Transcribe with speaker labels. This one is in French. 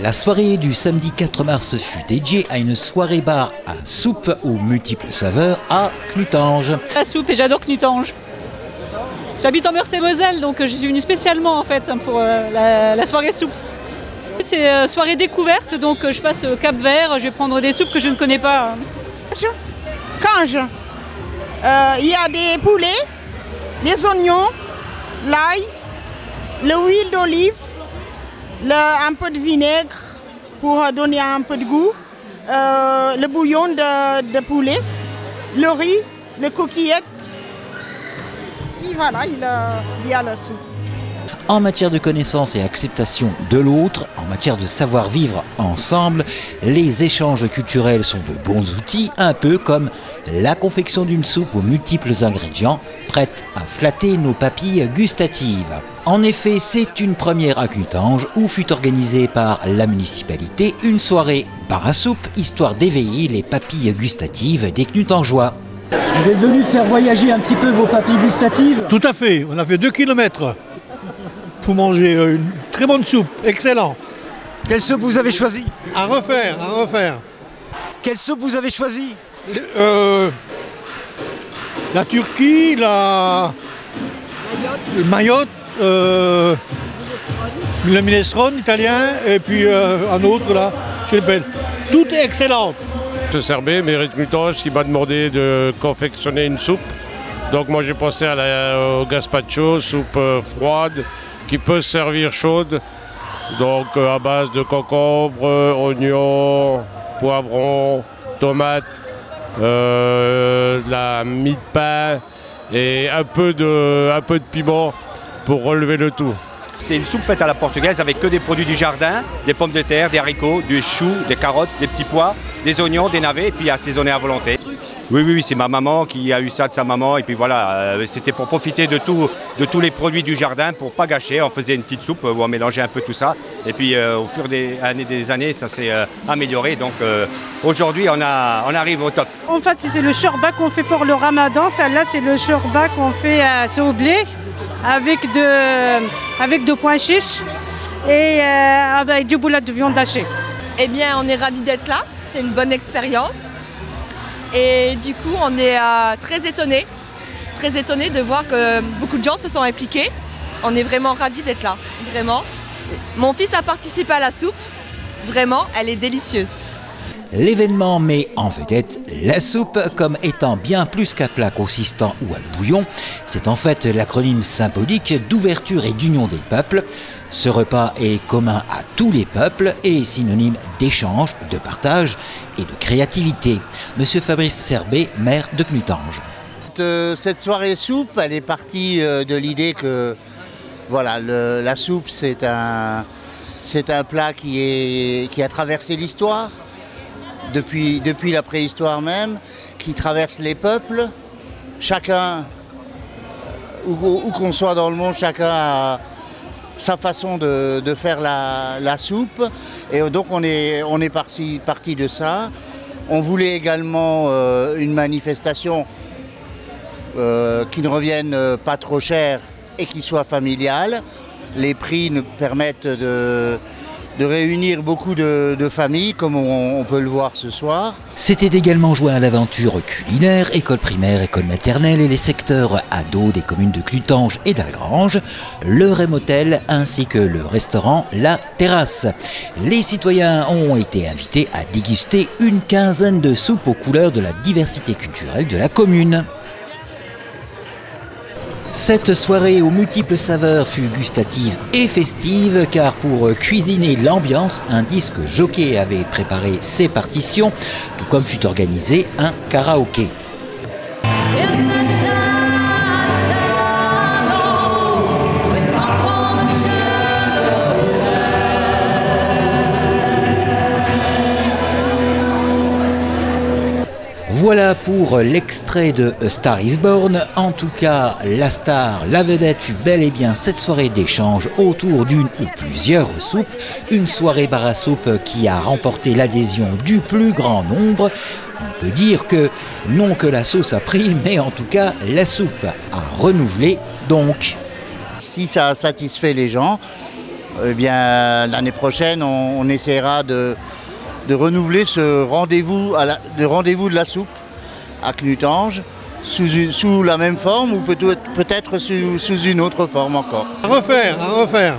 Speaker 1: La soirée du samedi 4 mars fut dédiée à une soirée bar à soupe aux multiples saveurs à Knutange.
Speaker 2: La soupe, et j'adore Knutange. J'habite en Meurthe-et-Moselle, donc je suis venue spécialement en fait pour la soirée soupe. C'est soirée découverte, donc je passe au Cap-Vert, je vais prendre des soupes que je ne connais pas.
Speaker 3: Cange. Il y a des poulets, les oignons, l'ail, l'huile d'olive, un peu de vinaigre pour donner un peu de goût, le bouillon de poulet, le riz, les coquillettes. Et voilà, il y a la soupe.
Speaker 1: En matière de connaissance et acceptation de l'autre, en matière de savoir-vivre ensemble, les échanges culturels sont de bons outils, un peu comme la confection d'une soupe aux multiples ingrédients, prête à flatter nos papilles gustatives. En effet, c'est une première à Knutange où fut organisée par la municipalité une soirée bar à soupe, histoire d'éveiller les papilles gustatives des Knutangeois.
Speaker 4: Vous êtes venu faire voyager un petit peu vos papilles gustatives?
Speaker 5: Tout à fait, on a fait 2 km pour manger une très bonne soupe, excellent.
Speaker 4: Quelle soupe vous avez choisi?
Speaker 5: À refaire, à refaire.
Speaker 4: Quelle soupe vous avez choisi?
Speaker 5: La Turquie, le Mayotte, le minestrone italien et puis un autre là, je l'appelle. Tout est excellent.
Speaker 6: Ce Serbé, mairie de Knutange, qui m'a demandé de confectionner une soupe. Donc moi j'ai pensé au gazpacho, soupe froide, qui peut se servir chaude. Donc à base de concombre, oignons, poivrons, tomates, de la mie de pain et un peu de piment pour relever le tout.
Speaker 7: C'est une soupe faite à la portugaise avec que des produits du jardin, des pommes de terre, des haricots, du chou, des carottes, des petits pois, des oignons, des navets et puis assaisonné à volonté. Oui, c'est ma maman qui a eu ça de sa maman et puis voilà, c'était pour profiter de tous les produits du jardin pour pas gâcher. On faisait une petite soupe où on mélangeait un peu tout ça et puis au fur des années, ça s'est amélioré. Donc aujourd'hui, on arrive au top.
Speaker 8: En fait, c'est le shorba qu'on fait pour le ramadan. Celle-là, c'est le shorba qu'on fait au blé avec de pois chiches et avec du boulat de viande hachée.
Speaker 9: Eh bien, on est ravis d'être là. C'est une bonne expérience. Et du coup, on est très étonnés de voir que beaucoup de gens se sont impliqués. On est vraiment ravis d'être là, vraiment. Mon fils a participé à la soupe. Vraiment, elle est délicieuse.
Speaker 1: L'événement met en vedette la soupe comme étant bien plus qu'un plat consistant ou un bouillon. C'est en fait l'acronyme symbolique d'ouverture et d'union des peuples. Ce repas est commun à tous les peuples et synonyme d'échange, de partage et de créativité. Monsieur Fabrice Serbé, maire de Knutange.
Speaker 10: Cette soirée soupe, elle est partie de l'idée que voilà, la soupe c'est un plat qui a traversé l'histoire, depuis la préhistoire même, qui traverse les peuples. Chacun, où qu'on soit dans le monde, chacun a sa façon de faire la soupe. Et donc on est parti de ça. On voulait également une manifestation qui ne revienne pas trop cher et qui soit familiale. Les prix nous permettent de réunir beaucoup de familles, comme on peut le voir ce soir.
Speaker 1: C'était également joint à l'aventure culinaire, école primaire, école maternelle et les secteurs ados des communes de Knutange et d'Algrange, le Rémotel ainsi que le restaurant La Terrasse. Les citoyens ont été invités à déguster une quinzaine de soupes aux couleurs de la diversité culturelle de la commune. Cette soirée aux multiples saveurs fut gustative et festive car pour cuisiner l'ambiance, un disque jockey avait préparé ses partitions, tout comme fut organisé un karaoké. Voilà pour l'extrait de A Star is Born. En tout cas, la star, la vedette fut bel et bien cette soirée d'échange autour d'une ou plusieurs soupes. Une soirée bar à soupe qui a remporté l'adhésion du plus grand nombre. On peut dire que non que la sauce a pris, mais en tout cas la soupe a renouvelé donc.
Speaker 10: Si ça a satisfait les gens, eh bien l'année prochaine, on essaiera de renouveler ce rendez-vous de la soupe à Knutange, sous la même forme ou peut-être sous une autre forme encore.
Speaker 5: À refaire.